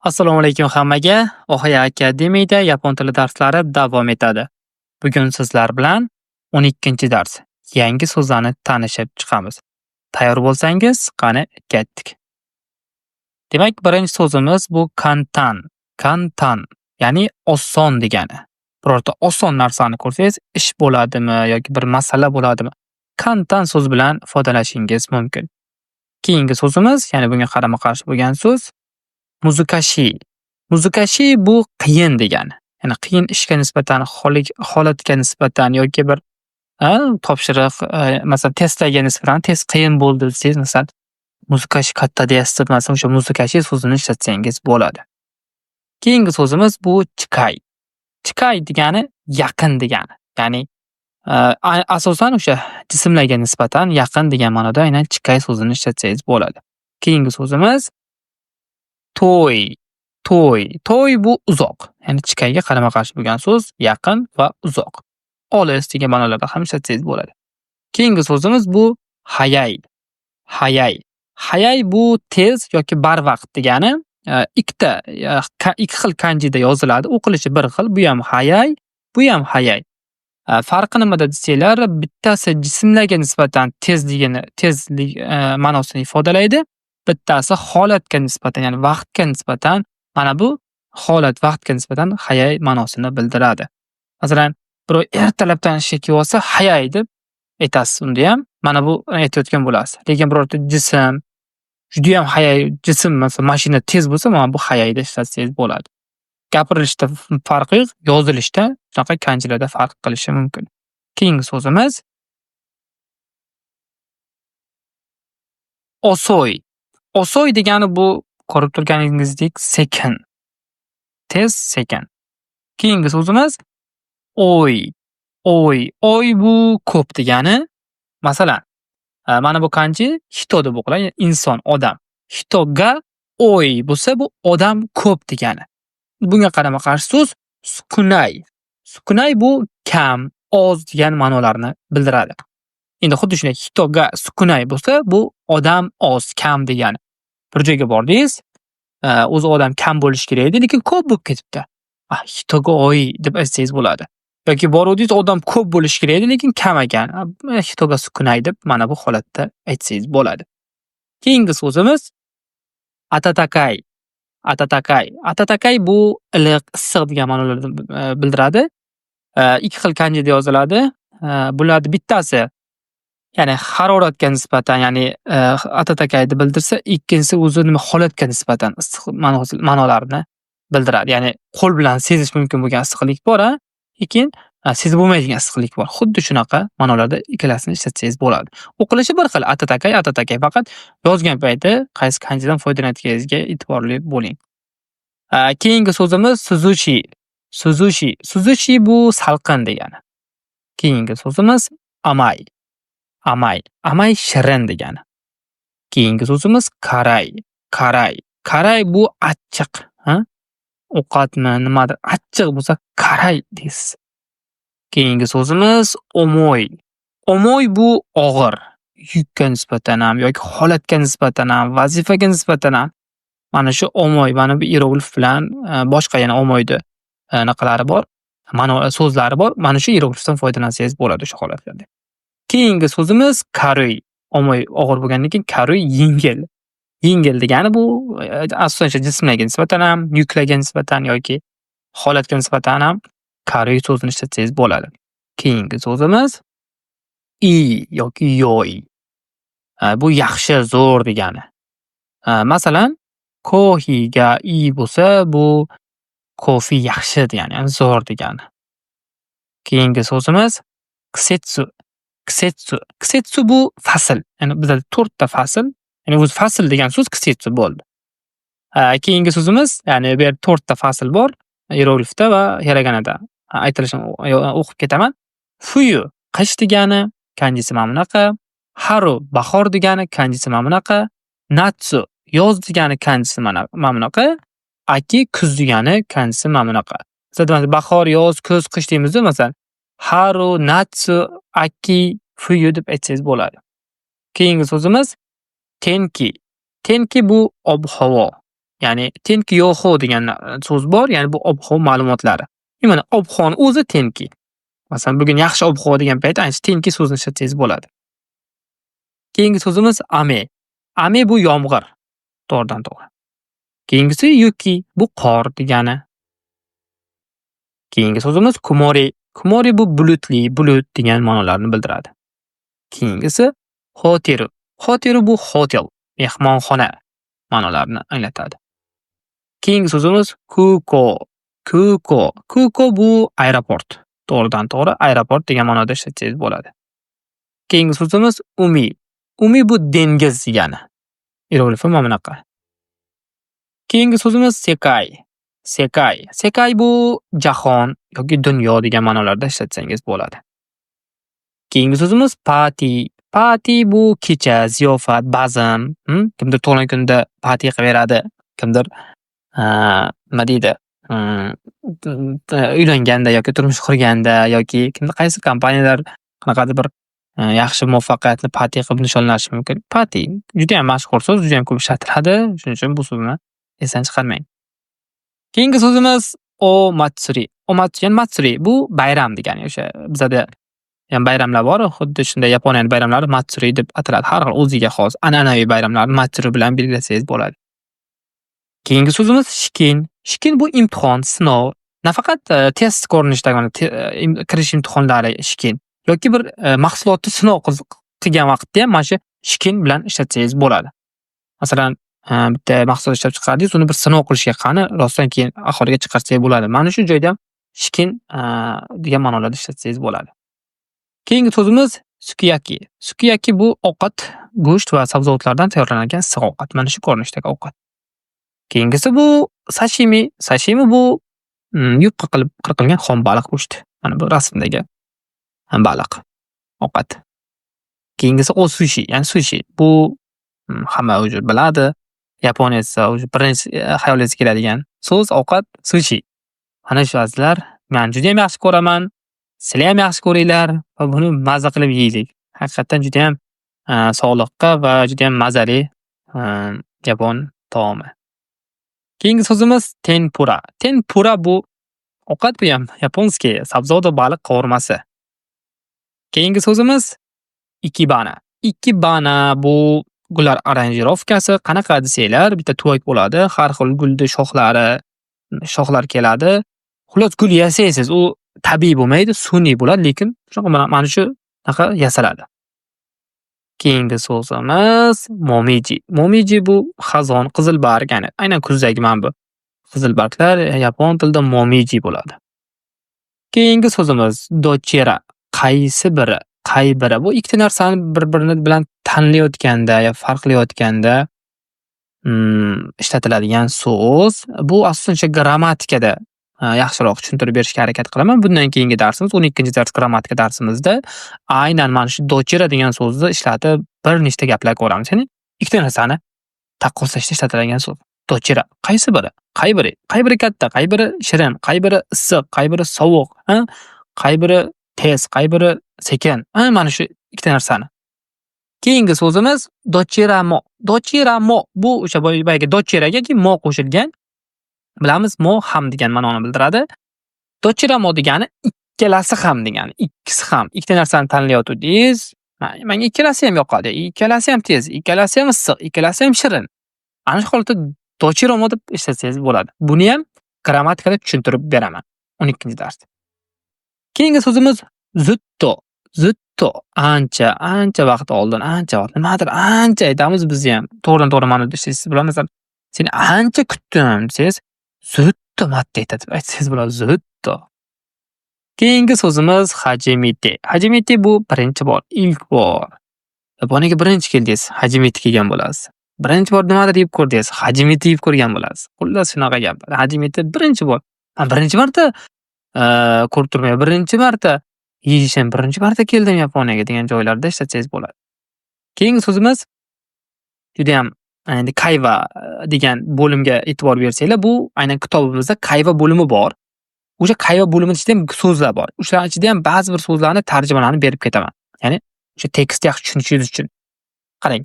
Assalomu alaykum hammaga. Oxaya Akademiyada yapon tili darslari davom etadi. Bugun sizlar bilan 12-dars. Yangi so'zlarni tanishib chiqamiz. Tayyor bo'lsangiz, qani ketdik. Demak, birinchi so'zimiz bu kantan. Kantan, ya'ni oson degani. Birorta oson narsani ko'rsangiz, ish bo'ladimi yoki bir masala bo'ladimi? Kantan so'z bilan foydalanishingiz mumkin. Keyingi so'zimiz, ya'ni bunga qarama-qarshi bo'lgan so'z Muzikashi. Muzikashi bu qiyin degani. Ya'ni qiyin ishga nisbatan, holatga nisbatan yoki bir topshiriq, masalan, testlarga nisbatan test qiyin bo'ldi desangiz, masalan, muzikashi katta deyapsiz, masalan, o'sha muzikashi so'zini ishlatsangiz bo'ladi. Keyingi so'zimiz bu chikai. Chikai degani yaqin degani. Ya'ni asosan o'sha jismlarga nisbatan yaqin degan ma'noda aynan chikai so'zini ishlatsangiz bo'ladi. Keyingi so'zimiz to'y. To'y bu uzoq. Ya'ni chikayga qarama-qarshi bo'lgan so'z yaqin va uzoq. Olis degan ma'nolarda ham ishlatsangiz bo'ladi. Keyingi so'zimiz bu hayay. Hayay bu tez yoki barvaqt degani. Ikkita ikki xil kanjida yoziladi. O'qilishi bir xil. Bu ham hayay, bu ham hayay. Farqi nimada desanglar, bittasi jismlarga nisbatan tezlik ma'nosini ifodalaydi. Bittasi holatga nisbatan, ya'ni vaqtga nisbatan, mana bu holat vaqtga nisbatan hayay ma'nosini bildiradi. Masalan, birov ertalabdan ishga kelib olsa, hayay deb aytasiz unda ham, mana bu aytayotgan bo'lasiz. Lekin birorta jism juda ham hayay jism, masalan, mashina tez bo'lsa, mana bu hayayda ishlatsangiz bo'ladi. Gapirilishda farqi yo'q, yozilishda shunaqa kanjilarda farq qilishi mumkin. Keyingi so'zimiz osoy. Osoy degani bu ko'rib turganingizdek sekin. Tez, sekin. Keyingi so'zimiz oy. Oy bu ko'p degani. Masalan, mana bu kanji hito deb o'qiladi, inson, odam. Hitoga oy bo'lsa, bu odam ko'p degani. Bunga qarama-qarshi so'z sukunay. Sukunay bu kam, oz degan ma'nolarni bildiradi. Endi xuddi shunday hitoga sukunay bo'lsa, bu odam oz, kam degani. Bir joyga bordingiz, o'zi odam kam bo'lishi kerak edi, lekin ko'p bo'lib ketibdi. Hitoga oy deb aytsangiz bo'ladi. Yoki boruvdingiz, odam ko'p bo'lishi kerak edi, lekin kam ekan. Hitoga sukunay deb mana bu holatda aytsangiz bo'ladi. Keyingi so'zimiz atatakay. Atatakay bu iliq, issiq degan ma'nolarni bildiradi. Ikki xil kanjida yoziladi. Bularning bittasi ya'ni haroratga nisbatan, ya'ni atatakayni bildirsa, ikkinchisi o'zi nima holatga nisbatan issiq ma'nolarini bildiradi. Ya'ni qo'l bilan sezish mumkin bo'lgan issiqlik bor, lekin sezib bo'lmaydigan issiqlik bor. Xuddi shunaqa ma'nolarda ikkalasini ishlatsangiz bo'ladi. O'qilishi bir xil, atatakay, faqat yozgan payti qaysi kanjidan foydalanayotganingizga e'tiborli bo'ling. Keyingi so'zimiz suzushi. Suzushi bu salqin degani. Keyingi so'zimiz amay. Amay shirin degani. Keyingi so'zimiz karay. Karay bu achchiq, ovqatmi, nimadir achchiq bo'lsa karay deysiz. Keyingi so'zimiz omoy. Omoy bu og'ir, yukka nisbatan ham yoki holatga nisbatan ham, vazifaga nisbatan ham. Mana shu omoy, mana bu hieroglif bilan boshqa yana omoydi naqalari bor, so'zlari bor. Mana shu hieroglifdan foydalansangiz bo'ladi o'sha holatlarda. Keyingi so'zimiz karuy. Omoy og'ir bo'lgandan keyin karuy yengil. Yengil degani bu asosan jismlarga nisbatan ham, yuklarga nisbatan yoki holatga nisbatan ham karuy so'zini ishlatsangiz bo'ladi. Keyingi so'zimiz yoki yoy. Bu yaxshi, zo'r degani. Masalan, kohiga bo'lsa, bu kofi yaxshi degani, ya'ni zo'r degani. Keyingi so'zimiz Kisetsu bu fasl. Ya'ni bizda 4 ta fasl, ya'ni o'zi fasl degan so'z kisetsu bo'ldi. Keyingi so'zimiz, ya'ni bu yerda 4 ta fasl bor, hieroglifda va hiraganada. Aytilishini o'qib ketaman. Fuyu qish degani, kanjisi mana bunaqa. Haru bahor degani, kanjisi mana bunaqa. Natsu yoz degani, kanjisi mana bunaqa. Aki kuz degani, kanjisi mana bunaqa. Masalan, bahor, yoz, kuz, qish deymizda, masalan, haru, natsu, aki, fuyu deb aytsangiz bo'ladi. Keyingi so'zimiz tenki. Tenki bu ob-havo. Ya'ni tenki yoho degan so'z bor, ya'ni bu ob-havo ma'lumotlari. Mana ob-havoni o'zi tenki. Masalan, bugun yaxshi ob-havo degan payt ayniqsa tenki so'zini ishlatsangiz bo'ladi. Keyingi so'zimiz ame. Ame bu yomg'ir. To'g'ridan to'g'ri. Keyingisi yuki bu qor degani. Keyingi so'zimiz kumori. Kumori bu bulutli, bulut degan ma'nolarni bildiradi. Keyingisi hoteru. Hoteru bu hotel, mehmonxona ma'nolarini anglatadi. Keyingi so'zimiz kuko. Kuko. Kuko bu aeroport. To'g'ridan to'g'ri aeroport degan ma'noda ishlatsangiz bo'ladi. Keyingi so'zimiz umi. Umi bu dengiz degani. Hieroglifi mana bunaqa. Keyingi so'zimiz sekai. Sekai. Sekai bu jahon yoki dunyo degan ma'nolarda ishlatsangiz bo'ladi. Keyingi so'zimiz party. Party bu kecha, ziyofat, bazm. Kimdir tug'ilgan kunda party qilaveradi. Kimdir nima deydi? Uylanganda yoki turmush qurganda yoki kimdir qaysi kompaniyalar qanaqadir bir yaxshi muvaffaqiyatli party qilib nishonlashi mumkin. Party juda ham mashhur so'z, juda ham ko'p ishlatiladi. Shuning uchun bu so'zni esdan chiqarmang. Keyingi so'zimiz omatsuri. Omatsuri, ya'ni matsuri bu bayram degani. O'sha bizada ham bayramlar bor, xuddi shunday Yaponiyaning bayramlari matsuri deb ataladi. Har xil o'ziga xos an'anaviy bayramlarni matsuri bilan belgilasangiz bo'ladi. Keyingi so'zimiz shikin. Shikin bu imtihon, sinov. Nafaqat test ko'rinishidagi kirish imtihonlari shikin yoki bir mahsulotni sinov qilgan vaqtda ham mana shu shikin bilan ishlatsangiz bo'ladi. Masalan, bitta mahsulot ishlab chiqardingiz, uni bir sinov qilishga qani, rostdan keyin oxiriga chiqarsangiz bo'ladi. Mana shu joyda ham shikin degan ma'nolarda ishlatsangiz bo'ladi. Keyingi so'zimiz sukiyaki. Sukiyaki bu ovqat, go'sht va sabzavotlardan tayyorlangan issiq ovqat. Mana shu ko'rinishdagi ovqat. Keyingisi bu sashimi. Sashimi bu yupqa qilib qirqilgan xom baliq go'shti. Mana bu rasmdagi baliq ovqat. Keyingisi sushi, ya'ni sushi. Bu hamma o'zi biladi. Yaponiya esa o'zi birinchi xayolingizga keladigan so'z ovqat sushi. Mana shu azizlar, men juda ham yaxshi ko'raman. Sizlar ham yaxshi ko'ringlar va buni mazza qilib yeylik. Haqiqatan juda ham sog'liqqa va juda ham mazali yapon taomi. Keyingi so'zimiz tempura. Tempura bu ovqat, bu ham yaponskiy sabzavot va baliq qovurmasi. Keyingi so'zimiz ikebana. Ikebana bu gullar aranjirovkasi. Qanaqa desanglar, bitta tuvak bo'ladi, har xil gulni shoxlar keladi. Xullas gul yasaysiz, u tabiiy bo'lmaydi, sun'iy bo'ladi, lekin mana shu naqa yasaladi. Keyingi so'zimiz momiji. Momiji bu xazon, qizil barg, ya'ni aynan kuzdagi mana bu qizil barglar yapon tilida momiji bo'ladi. Keyingi so'zimiz dochera. Qaysi biri? Qay biri? Bu ikkita narsani bir-birini bilan tanlayotganda yo farqlayotganda ishlatiladigan so'z. Bu asosan grammatikada yaxshiroq tushuntirib berishga harakat qilaman. Bundan keyingi darsimiz 12-dars grammatika darsimizda aynan mana shu dochera degan so'zni ishlatib bir nechta gaplar ko'ramiz. Ya'ni ikkita narsani taqqoslashda ishlatiladigan so'z. Dochera. Qaysi biri? Qay biri? Qay biri katta, qay biri shirin, qay biri issiq, qay biri sovuq, qay biri tez, qay biri sekin. Mana shu ikkita narsani. Keyingi so'zimiz docheramo. Docheramo bu o'sha boyagi docheraga mo qo'shilgan. Bilamiz, mo ham degan ma'noni bildiradi. Docheramo degani ikkalasi ham degani, ikkisi ham. Ikkita narsani tanlayotdingiz. Menga ikkalasi ham yoqadi, ikkalasi ham tez, ikkalasi ham issiq, ikkalasi ham shirin. Ana shu holatda docheramo deb ishlatsangiz bo'ladi. Buni ham grammatikada tushuntirib beraman 12-darsda. Keyingi so'zimiz zutto. Zutto ancha vaqt oldin, nimadir ancha aytamiz biz ham. To'g'ridan-to'g'ri ma'noda ishlaysiz bilamiz. Seni ancha kutdim desiz, zutto matta aytib aytsangiz bo'ladi, zutto. Keyingi so'zimiz hajimite. Hajimite bu birinchi bor, ilk bor. Yaponiyaga birinchi keldingiz, hajimite kelgan bo'lasiz. Birinchi bor nimadir yeb ko'rdingiz, hajimite yeb ko'rgan bo'lasiz. Xullas shunaqa gap. Hajimite birinchi bor. Birinchi marta ko'rib turmayman, birinchi marta yeyishim, birinchi marta keldim Yaponiyaga degan joylarda ishlatsangiz bo'ladi. Keyingi so'zimiz juda ham endi kayva degan bo'limga e'tibor bersanglar, bu aynan kitobimizda kayva bo'limi bor. O'sha kayva bo'limida ichida ham so'zlar bor. O'sha ichida ham ba'zi bir so'zlarni tarjimalarini berib ketaman. Ya'ni o'sha tekstni yaxshi tushunishingiz uchun. Qarang,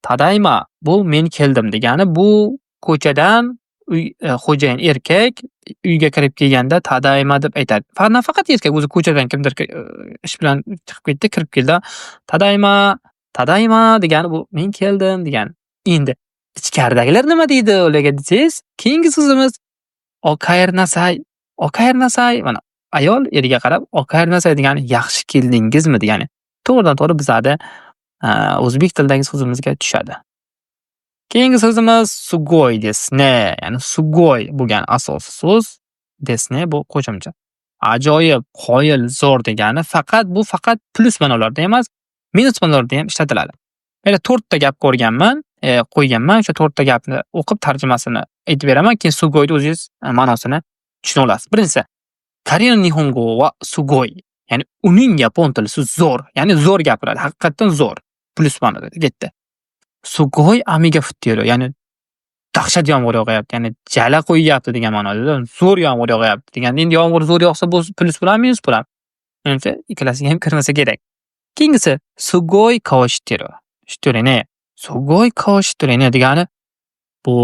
tadayma bu men keldim degani, bu ko'chadan xo'jayin erkak uyga kirib kelganda "Tadayma" deb aytadi. Nafaqat erkak, o'zi ko'chadan kimdir ish bilan chiqib ketdi, kirib keldi. "Tadayma, tadayma" degani bu "Men keldim" degani. Endi ichkaridagilar nima deydi ularga desangiz, keyingi so'zimiz "Okayernasay". Okayernasay, mana ayol eriga qarab "Okayernasay" degani "Yaxshi keldingizmi" degani. To'g'ridan-to'g'ri bizada o'zbek tilidagi so'zimizga tushadi. Keyingi so'zimiz "Sugoi desne", ya'ni "sugoi" bo'lgan asosiy so'z, "desne" bu qo'shimcha. Ajoyib, qoyil, zo'r degani faqat plus ma'nolarda emas, minus ma'nolarda ham ishlatiladi. Mana 4 ta gap qo'yganman. O'sha 4 ta gapni o'qib tarjimasini aytib beraman, keyin "sugoi'ni o'zingiz ma'nosini tushuna olasiz. Birinchisi, Korean nihongo wa sugoi, ya'ni uning yapon tili zo'r, ya'ni zo'r gapiradi, haqiqatan zo'r. Plus ma'noda ketdi. Sugoi amiga futtiero, ya'ni dahshat yomg'ir yog'yapti, ya'ni jala qo'yyapti degan ma'noda. Zo'r yomg'ir yog'yapti degan. Endi yomg'ir zo'r yog'sa bu plus bo'ladimi, minus bo'ladimi? Menimcha ikkalasiga ham kirmasa kerak. Keyingisi "sugoi kaoshiteru". Shiterene. Sugoi kaoshiterene degani bu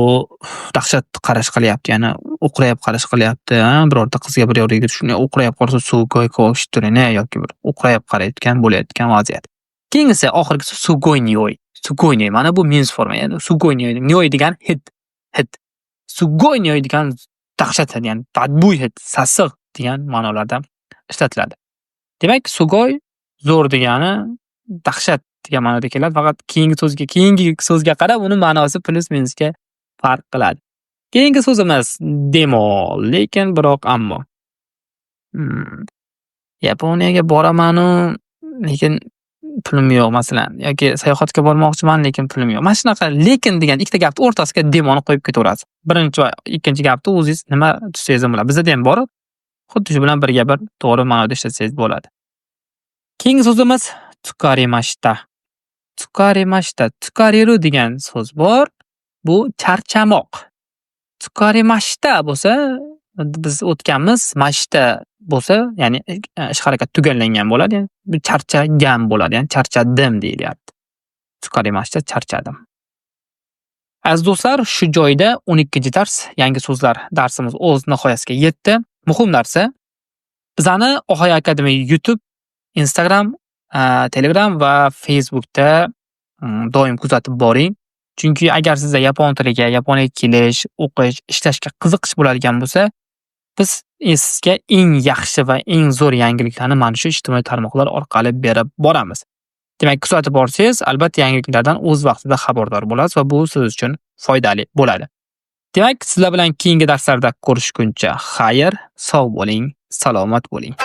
dahshat qarash qilyapti, ya'ni o'qrayib qarash qilyapti. Birorta qizga bir yo'riga shunday o'qrayib qarasa "sugoi kaoshiterene" yoki bir o'qrayib qarayotgan bo'layotgan vaziyat. Keyingisi oxirgisi "sugoi nioi". Sugoi nioi, mana bu minus forma, ya'ni "sugoi nioi". Nioi degani hid. "Sugoi nioi" degani dahshat, ya'ni badbo'y hid, sassiq degan ma'nolarda ishlatiladi. Demak, "sugoi" zo'r degani dahshat degan ma'noda keladi. Faqat keyingi so'zga qarab uni ma'nosi plus minusga farq qiladi. Keyingi so'zimiz "demo", lekin biroq ammo. Yaponiyaga boraman-u, lekin pulim yo'q masalan, yoki sayohatga bormoqchiman, lekin pulim yo'q. Mana shunaqa lekin degan ikkita gapni o'rtasiga "demoni" qo'yib ketaverasiz. Birinchi va ikkinchi gapni o'zingiz nima tutsangiz ham bo'ladi. Bizda ham bor. Xuddi shu bilan birga bir to'g'ri ma'noda ishlatsangiz bo'ladi. Keyingi so'zimiz "tsukarimashita". Tsukarimashita, "tsukariru" degan so'z bor. Bu charchamoq. "Tsukarimashita" bo'lsa, biz o'tganmiz, "mashita" bo'lsa, ya'ni ish harakat tugallangan bo'ladi. Bu charchagan bo'ladi, ya'ni charchadim deyilyapti. "Tsukarimashita", charchadim. Aziz do'stlar, shu joyda 12-dars yangi so'zlar darsimiz o'z nihoyasiga yetdi. Muhim narsa, bizani Ohay Academy YouTube, Instagram, Telegram va Facebookda doim kuzatib boring. Chunki agar sizda yapon tiliga, Yaponiyaga kelish, o'qish, ishlashga qiziqish bo'ladigan bo'lsa, biz sizga eng yaxshi va eng zo'r yangiliklarni mana shu ijtimoiy tarmoqlar orqali berib boramiz. Demak, kuzatib borsangiz, albatta yangiliklardan o'z vaqtida xabardor bo'lasiz va bu siz uchun foydali bo'ladi. Demak, sizlar bilan keyingi darslarda ko'rishguncha xayr, sog' bo'ling, salomat bo'ling.